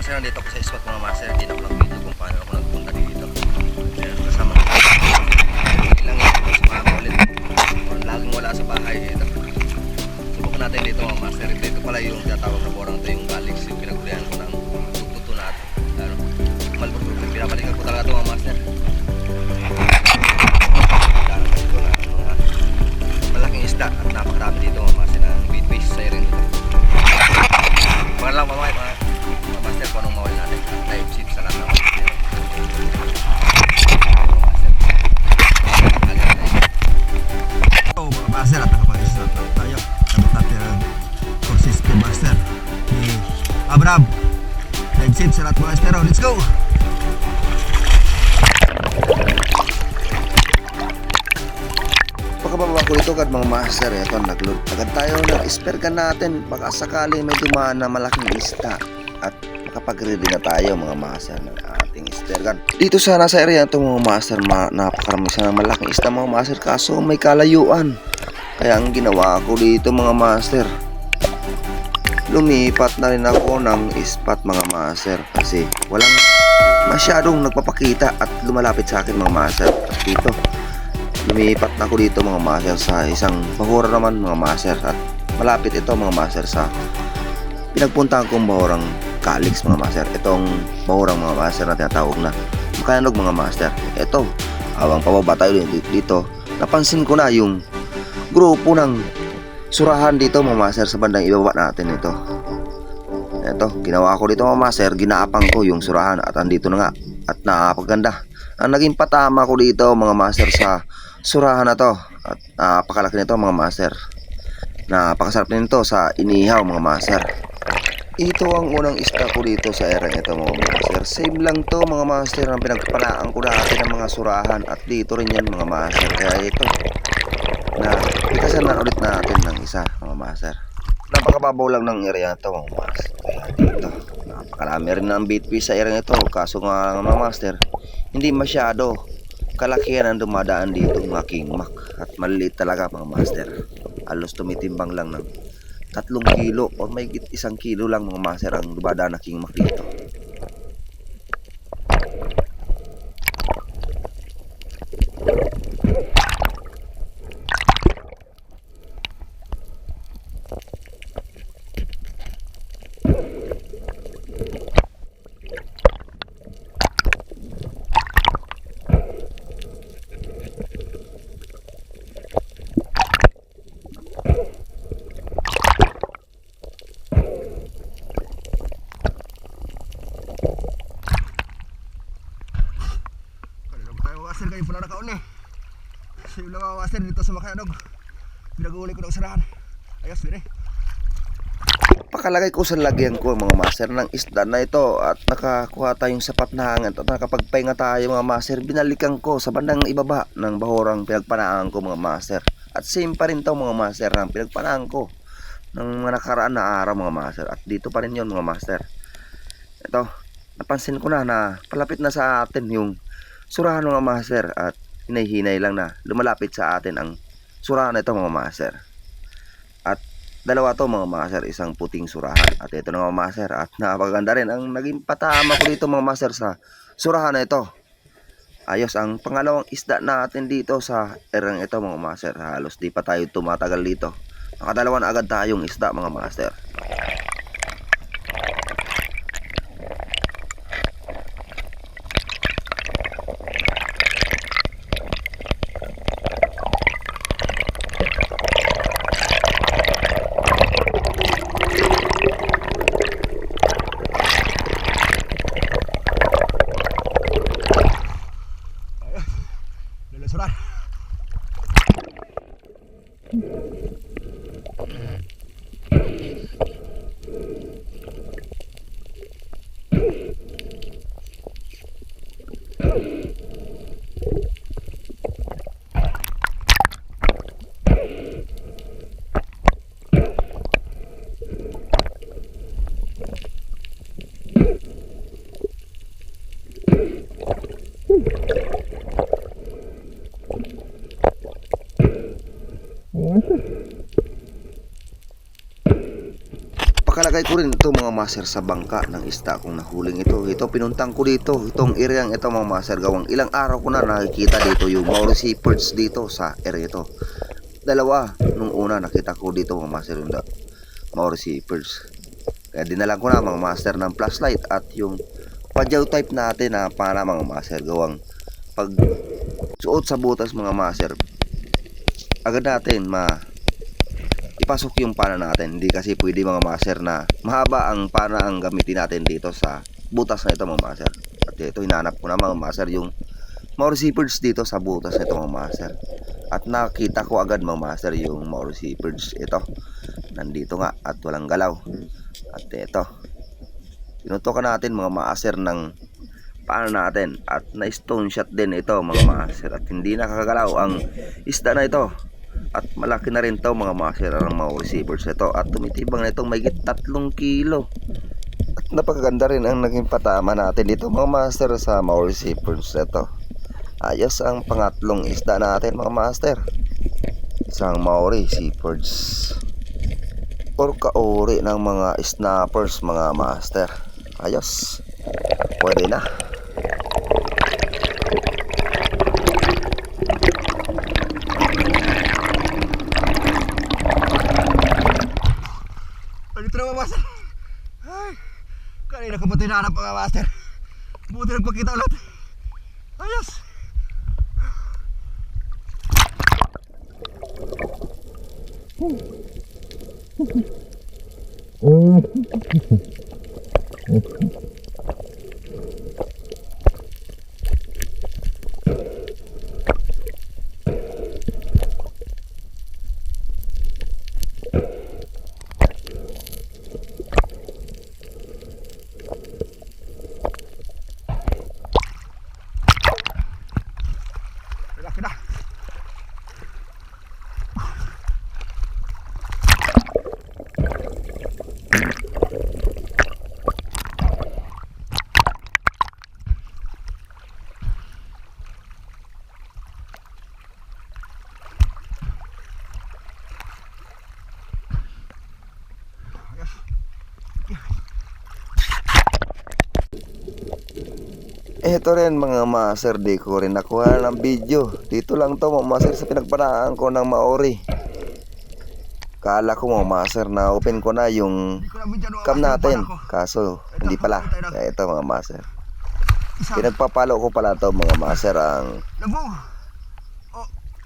master, nandito ako sa spot mga master. Hindi na ko lang video kung paano ako nagpunta dito. Ayan, kasama ko. Ilang ito, sumama ulit. Laging wala sa bahay dito. Subukan natin dito mga master. Ito pala yung tinatawag na borang. Ito yung Calix, yung pinagulihan ko ng tuto natin. Ano, malbog-bog. Pinabalikan ko talaga ito mga master. Darating ko na mga malaking isda at napakarami dito mga master ng bait-base sa rin dito. Mga lang mga master kung anong mawal natin. Live seat sa lahat ng master. So mga master, at nakapag-isla tayo. Sabot natin ang courses kay master ni Abraham. Live seat sa lahat mga master. Let's go! Pagkababa ko dito mga master, ito nagload agad tayo ng spare gun natin baka sakali may dumaan na malaking isda at makapag-ready na tayo mga master ng ating spare gun. Dito sana sa area ito mga master, napakarami sana ng malaking isda mga master, kaso may kalayuan. Kaya ang ginawa ko dito mga master, lumipat na rin ako ng spot mga master kasi walang masyadong nagpapakita at lumalapit sa akin mga master. At dito lumipat na ako dito mga master sa isang bahura naman mga master, at malapit ito mga master sa pinagpuntahan kong bahurang Calix mga master. Itong bahurang mga master na tinatawag na Makayanog mga master. Ito, habang pababa tayo dito, napansin ko na yung grupo ng surahan dito mga master sa bandang ibaba natin ito. Ito, ginawa ko dito mga master, ginapang ko yung surahan at andito na nga at napaganda. Ang naging patama ko dito mga master sa surahan na to, at napakalaki nito mga master. Napakasarap nito sa inihaw mga master. Ito ang unang isda ko dito sa area ito mga master. Same lang to mga master ang pinagpalaan ko dati ng mga surahan, at dito rin yan mga master. Kaya ito na ikasan na ulit natin ng isa mga master. Napakababaw lang ng area ito mga master. Kaya dito napakalami rin ng bait fish sa area ito, kaso nga mga master hindi masyado kalakihan ang dumadaan dito mga kingmak, at maliliit talaga mga master. Halos tumitimbang lang ng 3 kilo o may 1 kilo lang mga master ang dumadaan na kingmak dito. Master kayo pala nakaon eh. Sa yung mga master dito sa Makayanog, pinag-uuli ko ng sarahan. Ayos dire. Pakalagay ko sa lagyan ko mga master ng isda na ito, at nakakuha tayong sapat na hangin at nakapagpahinga tayo mga master. Binalikan ko sa bandang ibaba ng bahurang pinagpanaan ko mga master. At same pa rin to mga master ng pinagpanaan ko ng mga nakaraan na araw mga master. At dito pa rin yun mga master. Ito, napansin ko na palapit na sa atin yung surahan mga master, at hinay-hinay lang na lumalapit sa atin ang surahan na ito mga master. At dalawa to mga master, isang puting surahan at ito na mga master, at napakaganda rin ang naging patama ko dito mga master sa surahan na ito. Ayos ang pangalawang isda natin dito sa erang ito mga master. Halos di pa tayo tumatagal dito, nakadalawa na agad tayong isda mga master. Lulusuran. Pakalagay tinry ko rin ito mga master sa bangka ng isda kung nahuling ito. Ito pinuntang ko dito, itong area ito mga master, gawang ilang araw ko na nakikita dito yung Maurice perch dito sa area ito. Dalawa nung una nakita ko dito mga master yung Maurice perch. Kaya dinalan ko na mga master ng flashlight at yung padyaw type natin na para mga master, gawang pag suot sa butas mga master, agad natin ipasok yung pana natin. Hindi kasi pwede mga master na mahaba ang pana ang gamitin natin dito sa butas na ito mga master. At ito hinanap ko na mga master yung Maurice perch dito sa butas na ito mga master. At nakita ko agad mga master yung Maurice perch ito. Nandito nga at walang galaw. At ito, pinutukan natin mga master ng pana natin at na stone shot din ito mga master. At hindi nakakagalaw ang isda na ito. At malaki na rin to mga master ang Maurice perch ito. At tumitibang na itong mayigit 3 kilo. At napakaganda rin ang naging patama natin dito mga master sa Maurice perch ito. Ayos ang pangatlong isda natin mga master. Isang Maurice perch. Or kauri ng mga snappers mga master. Ayos. Pwede na. Dito na mga master. Ay, kanina ko pa tinanap mga master. Buti nagpakita ulit. Ayos. Laki na. Ito rin mga master, di ko rin nakuha ng video. Dito lang to mga master sa pinagpanaan ko ng Maori. Kala ko mga master na open ko na yung cam natin, kaso hindi pala. Kaya ito mga master, pinagpapalo ko pala to mga master ang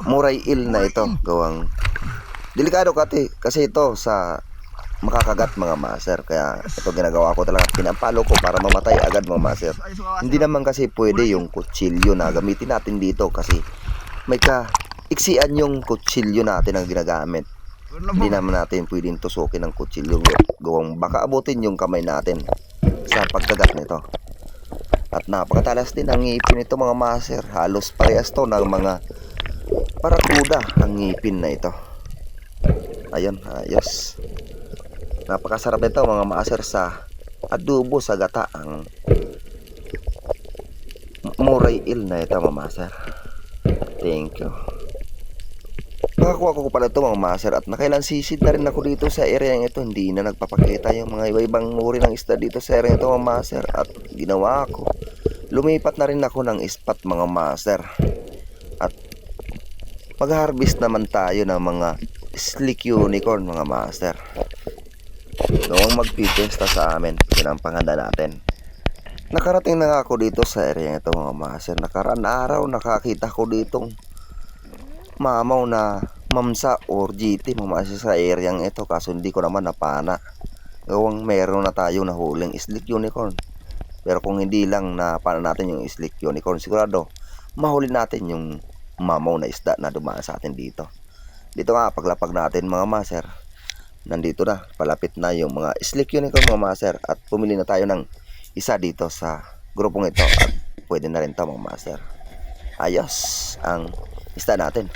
Muray eel na ito. Gawang delikado kasi ito sa makakagat mga master. Kaya ito ginagawa ko talaga, pinapalo ko para mamatay agad mga master. Hindi naman kasi pwede yung kutsilyo na gamitin natin dito kasi may iksian yung kutsilyo natin ang ginagamit. Hindi naman natin pwedeng tusukin ng kutsilyo, gawang baka abutin yung kamay natin sa pagkagat nito. At napakatalas din ang ngipin nito mga master. Halos parehas to ng mga parakuda ang ngipin na ito. Ayun, ayos. Napakasarap nito mga master sa adobo sa gata ang Muray eel na ito mga master. Thank you. Nakakuha ko pala ito mga master at nakailansisid na rin ako dito sa area ito. Hindi na nagpapakita yung mga iba-ibang uri ng isda dito sa area ito mga master. At ginawa ko, lumipat na rin ako ng spot mga master. At mag-harvest naman tayo ng mga slick unicorn mga master. Noong magpipesta sa amin, yun ang panghanda natin. Nakarating na nga ako dito sa area ito mga master. Nakaraan araw nakakita ko ditong mamaw na mamsa or GT mga master sa area ito, kaso hindi ko naman napana. Gawang meron na tayo nahuling slick unicorn. Pero kung hindi lang napana natin yung slick unicorn, sigurado mahuli natin yung mamaw na isda na dumaan sa atin dito. Dito nga paglapag natin mga master, nandito na, palapit na yung mga slick unicorn mga master. At pumili na tayo ng isa dito sa grupong ito at pwede na rin ito mga master. Ayos ang isda natin.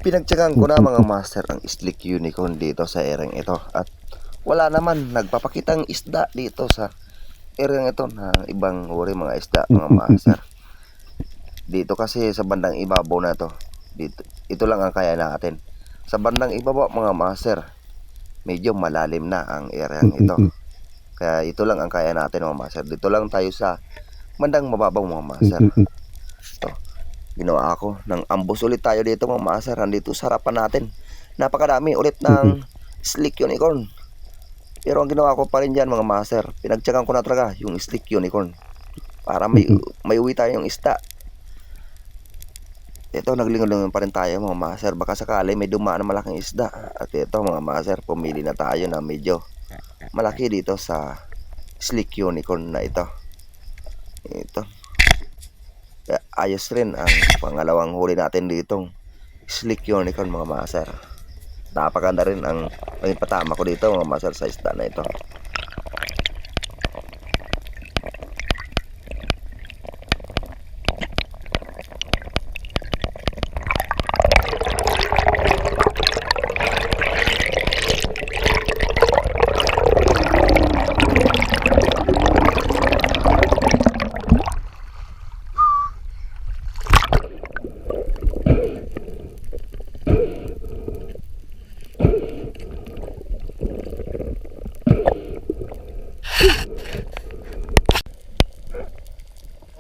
Pinagtsagaan ko na mga master ang slick unicorn dito sa ereng ito at wala naman nagpapakitang isda dito sa ereng ito na ibang uri mga isda mga master. Dito kasi sa bandang ibabaw na to, dito, ito lang ang kaya natin. Sa bandang ibabaw mga master, medyo malalim na ang ereng ito. Kaya ito lang ang kaya natin mga master. Dito lang tayo sa bandang mababaw mga master. Ito, ginawa ako ng ambos ulit tayo dito mga master. Nandito sa harapan natin, napakadami ulit ng slick unicorn. Pero ang ginawa ko pa rin dyan mga master, pinagtsagan ko na talaga yung slick unicorn para may uwi tayong isda. Ito, naglingon-lingon pa rin tayo mga master. Baka sakali may dumaan na malaking isda. At ito mga master, pumili na tayo na medyo malaki dito sa slick unicorn na ito. Ito, ayos rin ang pangalawang huli natin ditong slick unicorn mga master. Napakaganda rin ang naging patama ko dito mga master sa isda na ito.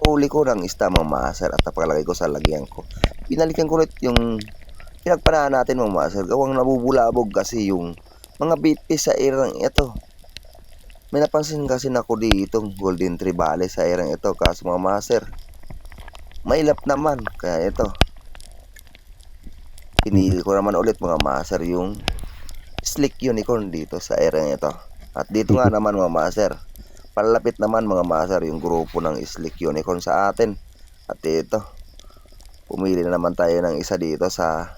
Huli ko ng isda mga master at napakalagay ko sa lagyan ko. Pinalikan ko ulit yung pinagpanahan natin mga master. Gawang nabubulabog kasi yung mga bitpis sa erang ito. May napansin kasi ako ditong golden trevally sa erang ito. Kaso mga master, mailap naman. Kaya ito, pinili ko naman ulit mga master yung slick unicorn dito sa erang ito. At dito nga naman mga master, palapit naman mga master yung grupo ng slick unicorn sa atin. At ito, pumili na naman tayo ng isa dito sa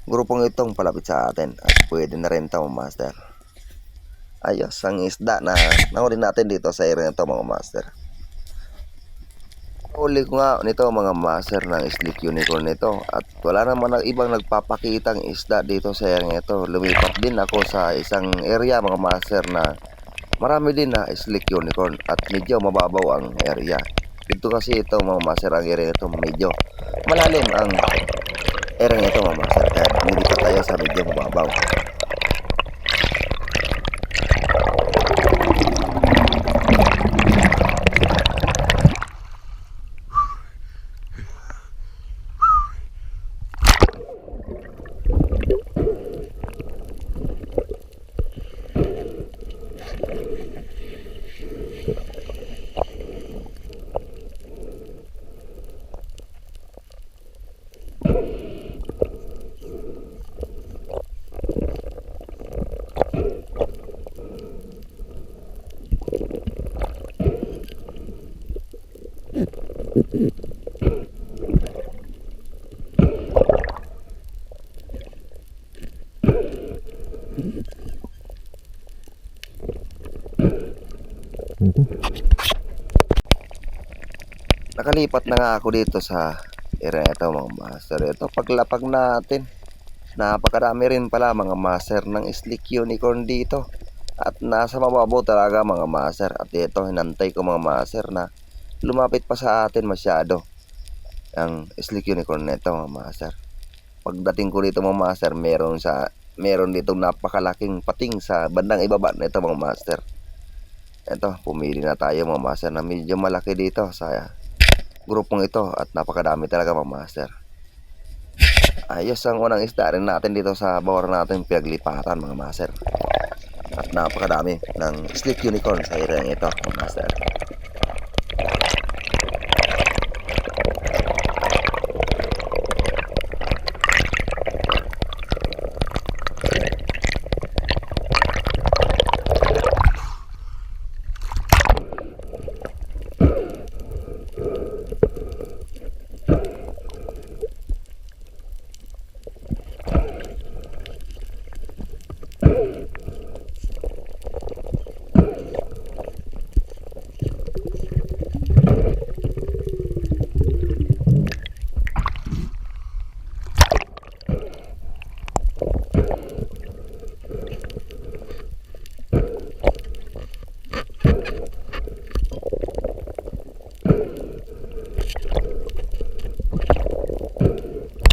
grupong itong palapit sa atin. At pwede na rin ito mga master. Ayos ang isda na nahuli natin dito sa area nito mga master. Huli ko nga nito mga master ng slick unicorn nito. At wala naman ibang nagpapakitang isda dito sa area nito. Lumipat din ako sa isang area mga master na marami din na slick unicorn at medyo mababaw ang area. Dito kasi ito mga master, ang area nito medyo malalim ang area nito mga master. Kaya nilipat tayo sa medyo mababaw. Nakalipat na nga ako dito sa area ito mga master. Ito paglapag natin, napakadami rin pala mga master ng slick unicorn dito. At nasa mababaw talaga mga master. At ito hinantay ko mga master na lumapit pa sa atin masyado ang slick unicorn nito mga master. Pagdating ko dito mga master, meron ditong napakalaking pating sa bandang ibaba nito mga master. Ito, pumili na tayo mga master na medyo malaki dito sa grupong ito at napakadami talaga mga master. Ayos ang unang isda rin natin dito sa bawar natin pinaglipatan mga master. At napakadami ng slick unicorn sa area ito mga master.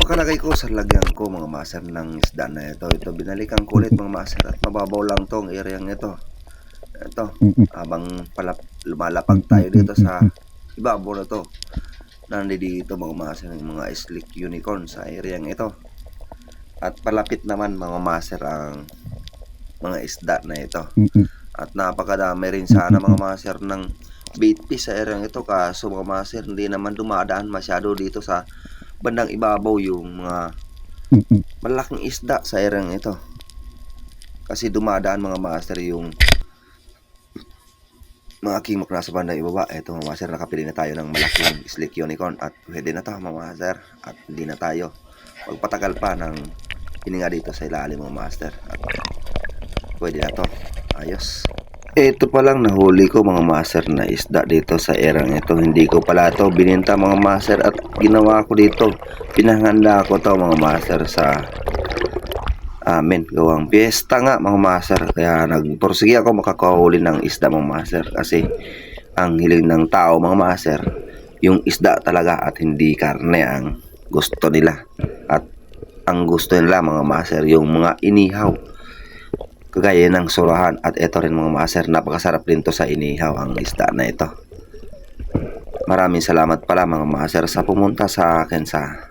Pakalagay ko sa lagyan ko mga master ng isda na ito. Ito binalikan ko ulit mga master at mababaw lang tong areang ito. Ito, habang lumalapag tayo dito sa ibabaw na to. Nandito mga master ng mga slick unicorn sa areang ito. At palapit naman mga master ang mga isda na ito. At napakadami rin sana mga master ng bait fish sa areang ito. Kaso mga master hindi naman dumadaan masyado dito sa bandang ibabaw yung mga malaking isda sa areang ito. Kasi dumadaan mga master yung mga king na sa bandang ibaba. Ito mga master, nakapili na tayo ng malaking slick unicorn at pwede na to mga master. At hindi na tayo magpatagal pa ng hininga dito sa ilalim mga master. At pwede na to. Ayos. Ito pa lang nahuli ko mga master na isda dito sa erang ito. Hindi ko pala to bininta mga master at ginawa ko dito. Pinahanda ko to mga master sa amin. Gawang piyesta nga mga master. Kaya nagporsige ako makakahuli ng isda mga master. Kasi ang hiling ng tao mga master, yung isda talaga at hindi karne ang gusto nila. At ang gusto nila mga master, yung mga inihaw. Kagaya ng surahan at ito rin mga master, napakasarap din to sa inihaw ang isda na ito. Maraming salamat pala mga master sa pumunta sa akin sa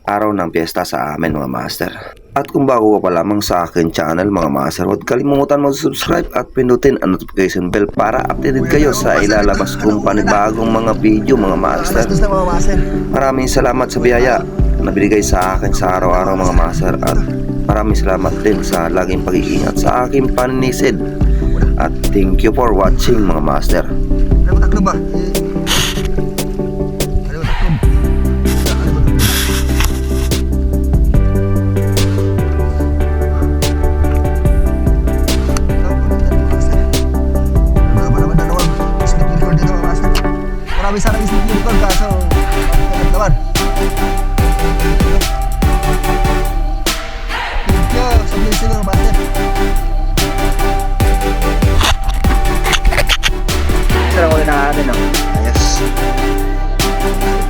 araw ng piyesta sa amin mga master. At kung bago ka pa lamang sa akin channel mga master, huwag kalimutan mag-subscribe at pindutin ang notification bell para updated kayo sa ilalabas kong panibagong mga video mga master. Alas 2 na mga master. Maraming salamat sa biyaya na binigay sa akin sa araw-araw mga master. At maraming salamat din sa laging pag-iingat sa aking paninisid. At thank you for watching mga master. Alam mo taklob ba? Alam mo taklob? Alam mo taklob? Marami sana isip unicorn kaso naman. Thank you sa blessing mga master. Sarang ulit na natin no? Ayos.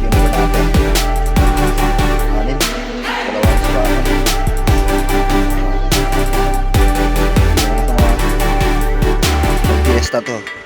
Yun po natin. Anin. Dalawang surahan. Fiesta to.